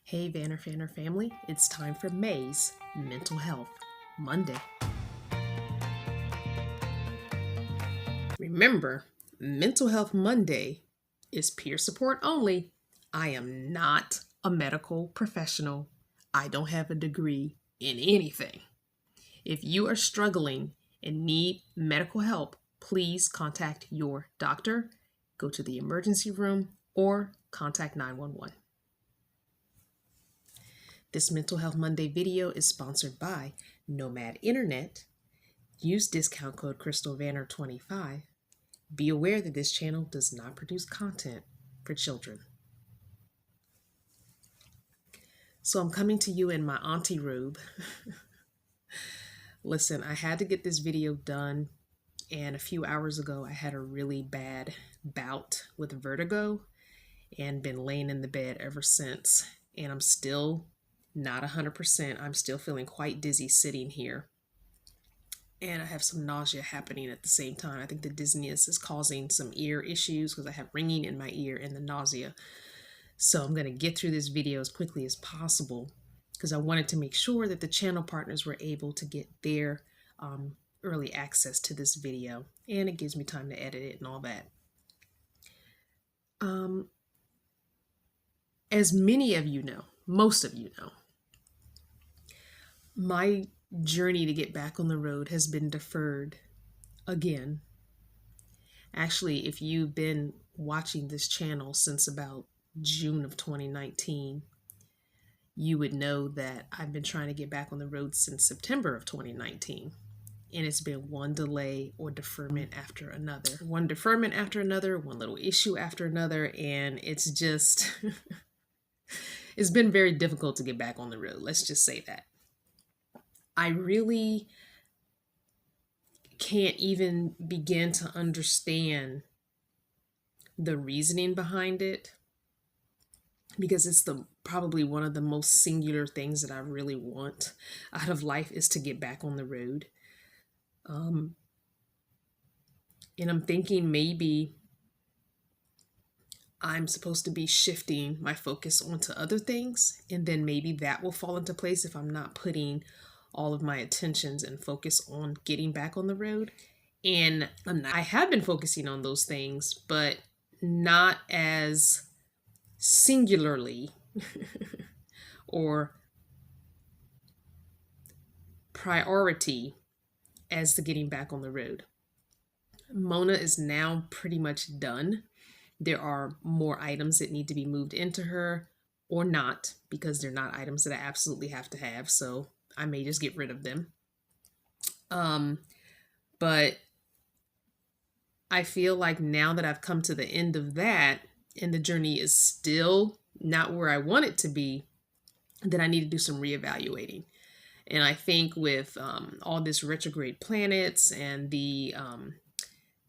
Hey VanLife family, it's time for May's Mental Health Monday. Remember, Mental Health Monday is peer support only. I am not a medical professional. I don't have a degree in anything. If you are struggling and need medical help, please contact your doctor, go to the emergency room, or contact 911. This Mental Health Monday video is sponsored by Nomad Internet. Use discount code HelloCrystalVanner25. Be aware that this channel does not produce content for children. So I'm coming to you in my auntie robe. Listen, I had to get this video done, and a few hours ago I had a really bad bout with vertigo and been laying in the bed ever since, and I'm still not 100%. I'm still feeling quite dizzy sitting here. And I have some nausea happening at the same time. I think the dizziness is causing some ear issues because I have ringing in my ear and the nausea. So I'm going to get through this video as quickly as possible because I wanted to make sure that the channel partners were able to get their early access to this video. And it gives me time to edit it and all that. As many of you know, most of you know, my journey to get back on the road has been deferred again. Actually, if you've been watching this channel since about June of 2019, you would know that I've been trying to get back on the road since September of 2019. And it's been one delay or deferment after another. One deferment after another, one little issue after another, and it's just, it's been very difficult to get back on the road. Let's just say that. I really can't even begin to understand the reasoning behind it because it's probably one of the most singular things that I really want out of life is to get back on the road. And I'm thinking maybe I'm supposed to be shifting my focus onto other things, and then maybe that will fall into place if I'm not putting all of my attentions and focus on getting back on the road. And I have been focusing on those things, but not as singularly or priority as the getting back on the road. Mona is now pretty much done. There are more items that need to be moved into her or not, because they're not items that I absolutely have to have. So I may just get rid of them. But I feel like now that I've come to the end of that and the journey is still not where I want it to be, then I need to do some reevaluating. And I think with all this retrograde planets and the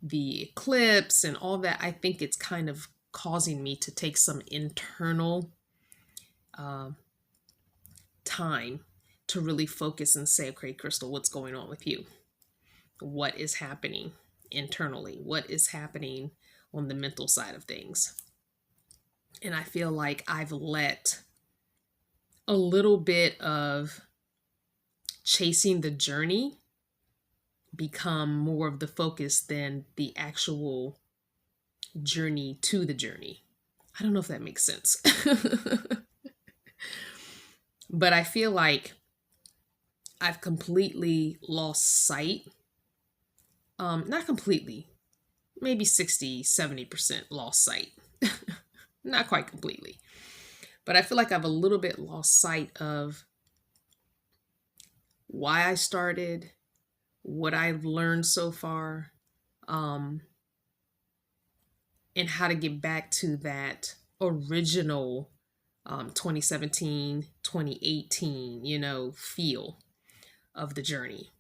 eclipse and all that, I think it's kind of causing me to take some internal time to really focus and say, okay, Crystal, what's going on with you? What is happening internally? What is happening on the mental side of things? And I feel like I've let a little bit of chasing the journey become more of the focus than the actual journey to the journey. I don't know if that makes sense. But I feel like I've completely lost sight. Not completely, maybe 60-70% lost sight. Not quite completely. But I feel like I've a little bit lost sight of why I started, what I've learned so far, and how to get back to that original 2017, 2018, feel of the journey.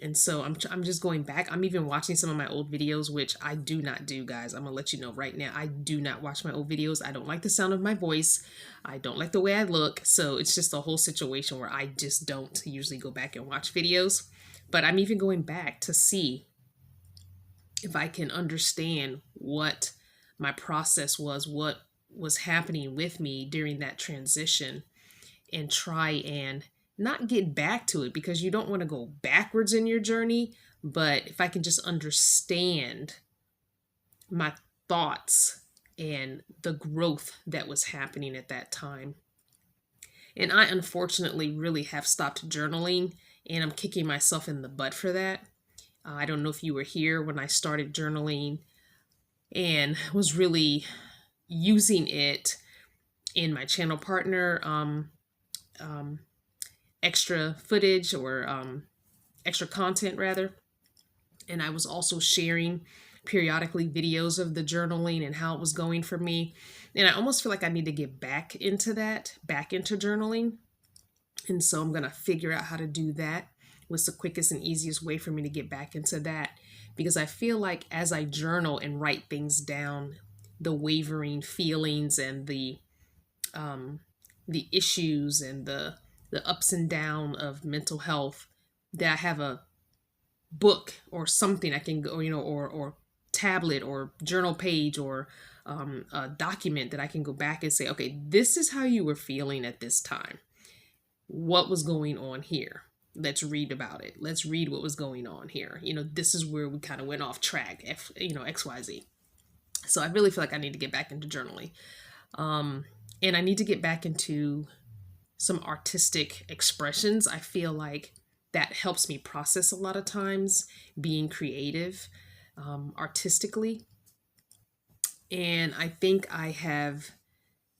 And so I'm just going back. I'm even watching some of my old videos, which I do not do, guys. I'm gonna let you know right now. I do not watch my old videos. I don't like the sound of my voice. I don't like the way I look. So it's just a whole situation where I just don't usually go back and watch videos. But I'm even going back to see if I can understand what my process was, what was happening with me during that transition and try and not get back to it, because you don't want to go backwards in your journey. But if I can just understand my thoughts and the growth that was happening at that time. And I unfortunately really have stopped journaling, and I'm kicking myself in the butt for that. I don't know if you were here when I started journaling and was really using it in my channel partner extra footage, or extra content rather. And I was also sharing periodically videos of the journaling and how it was going for me. And I almost feel like I need to get back into journaling. And so I'm going to figure out how to do that. What's the quickest and easiest way for me to get back into that? Because I feel like as I journal and write things down, the wavering feelings and the issues and the ups and downs of mental health, that I have a book or something I can go, or tablet or journal page or a document that I can go back and say, okay, this is how you were feeling at this time. What was going on here? Let's read about it. Let's read what was going on here. This is where we kind of went off track, XYZ. So I really feel like I need to get back into journaling. And I need to get back into some artistic expressions. I feel like that helps me process a lot of times, being creative artistically. And I think I have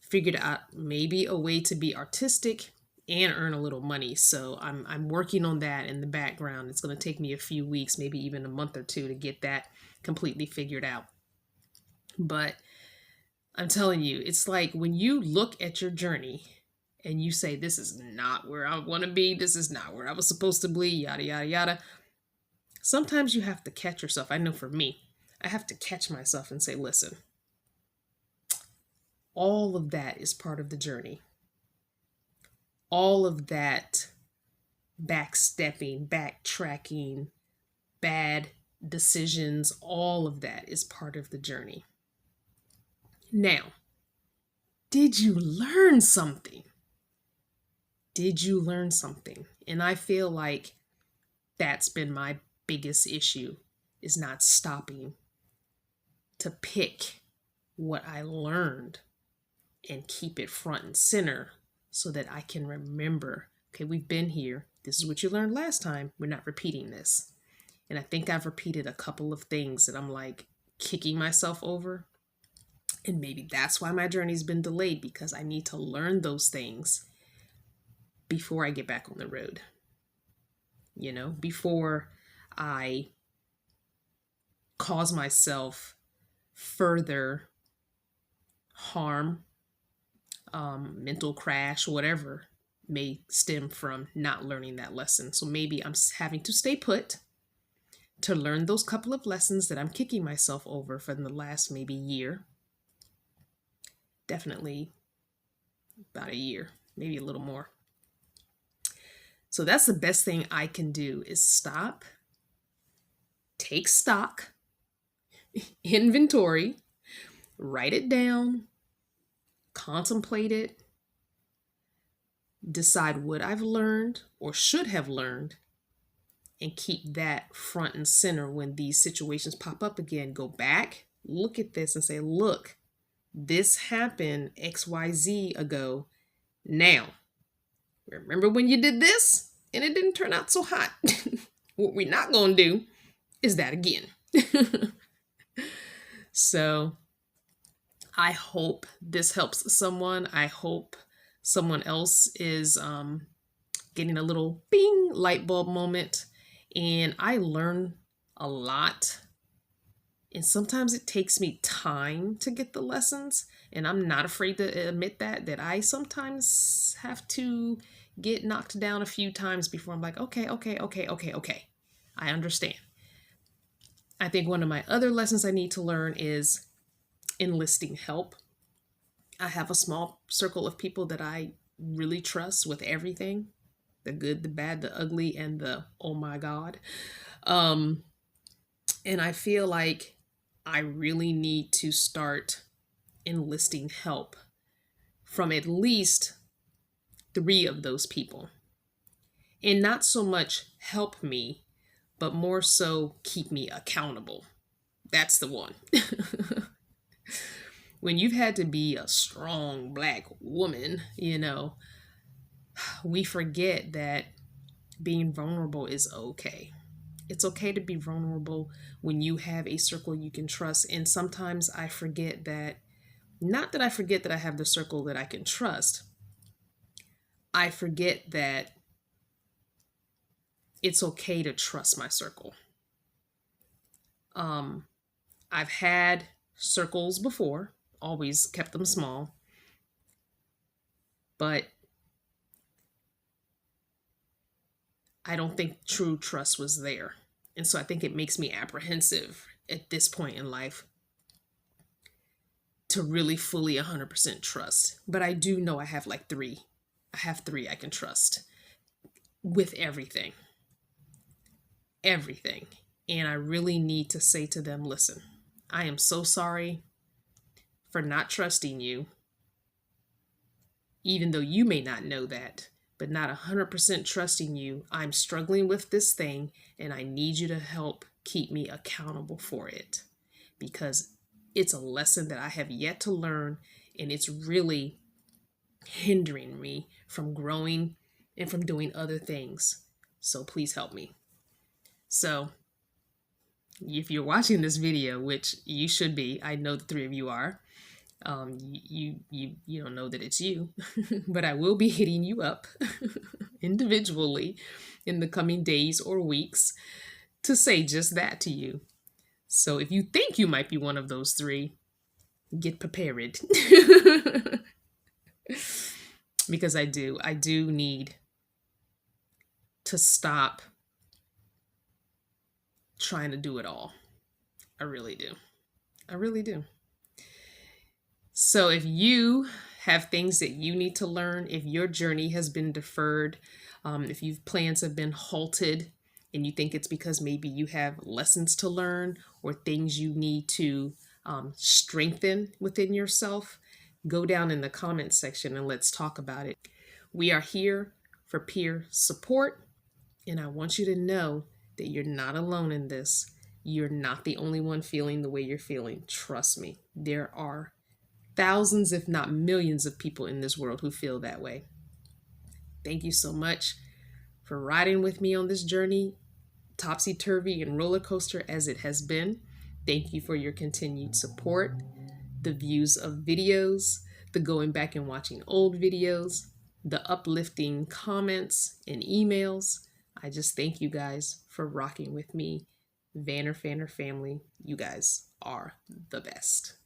figured out maybe a way to be artistic and earn a little money. So I'm working on that in the background. It's going to take me a few weeks, maybe even a month or two, to get that completely figured out. But I'm telling you, it's like when you look at your journey and you say, this is not where I want to be, this is not where I was supposed to be, yada, yada, yada. Sometimes you have to catch yourself. I know for me, I have to catch myself and say, listen, all of that is part of the journey. All of that backstepping, backtracking, bad decisions, all of that is part of the journey. Now, did you learn something? Did you learn something? And I feel like that's been my biggest issue, is not stopping to pick what I learned and keep it front and center so that I can remember, okay, we've been here. This is what you learned last time. We're not repeating this. And I think I've repeated a couple of things that I'm like kicking myself over. And maybe that's why my journey's been delayed, because I need to learn those things before I get back on the road. Before I cause myself further harm, mental crash, whatever may stem from not learning that lesson. So maybe I'm having to stay put to learn those couple of lessons that I'm kicking myself over for the last maybe year. Definitely about a year, maybe a little more. So that's the best thing I can do, is stop, take stock, inventory, write it down, contemplate it, decide what I've learned or should have learned, and keep that front and center when these situations pop up again. Go back, look at this and say, look, this happened XYZ ago. Now, remember when you did this and it didn't turn out so hot? What we're not going to do is that again. So I hope this helps someone. I hope someone else is getting a little bing light bulb moment. And I learn a lot. And sometimes it takes me time to get the lessons. And I'm not afraid to admit that I sometimes have to get knocked down a few times before I'm like, okay. I understand. I think one of my other lessons I need to learn is enlisting help. I have a small circle of people that I really trust with everything, the good, the bad, the ugly, and the oh my God. And I feel like I really need to start enlisting help from at least 3 of those people. And not so much help me, but more so keep me accountable. That's the one. When you've had to be a strong Black woman, we forget that being vulnerable is okay. It's okay to be vulnerable when you have a circle you can trust. And sometimes I forget that, not that I forget that I have the circle that I can trust, I forget that it's okay to trust my circle. I've had circles before, always kept them small, but I don't think true trust was there. And so I think it makes me apprehensive at this point in life to really fully 100% trust. But I do know I have like 3. I have 3 I can trust with everything. Everything. And I really need to say to them, listen, I am so sorry for not trusting you, even though you may not know that, but not 100% trusting you. I'm struggling with this thing, and I need you to help keep me accountable for it, because it's a lesson that I have yet to learn, and it's really hindering me from growing and from doing other things. So please help me. So if you're watching this video, which you should be, I know the 3 of you are, you don't know that it's you, but I will be hitting you up individually in the coming days or weeks to say just that to you. So if you think you might be one of those 3, get prepared. Because I do need to stop trying to do it all. I really do. I really do. So if you have things that you need to learn, if your journey has been deferred, if your plans have been halted, and you think it's because maybe you have lessons to learn or things you need to strengthen within yourself, go down in the comments section and let's talk about it. We are here for peer support, and I want you to know that you're not alone in this. You're not the only one feeling the way you're feeling. Trust me, there are thousands, if not millions, of people in this world who feel that way. Thank you so much for riding with me on this journey, topsy-turvy and roller coaster as it has been. Thank you for your continued support, the views of videos, the going back and watching old videos, the uplifting comments and emails. I just thank you guys for rocking with me. Vanner family, you guys are the best.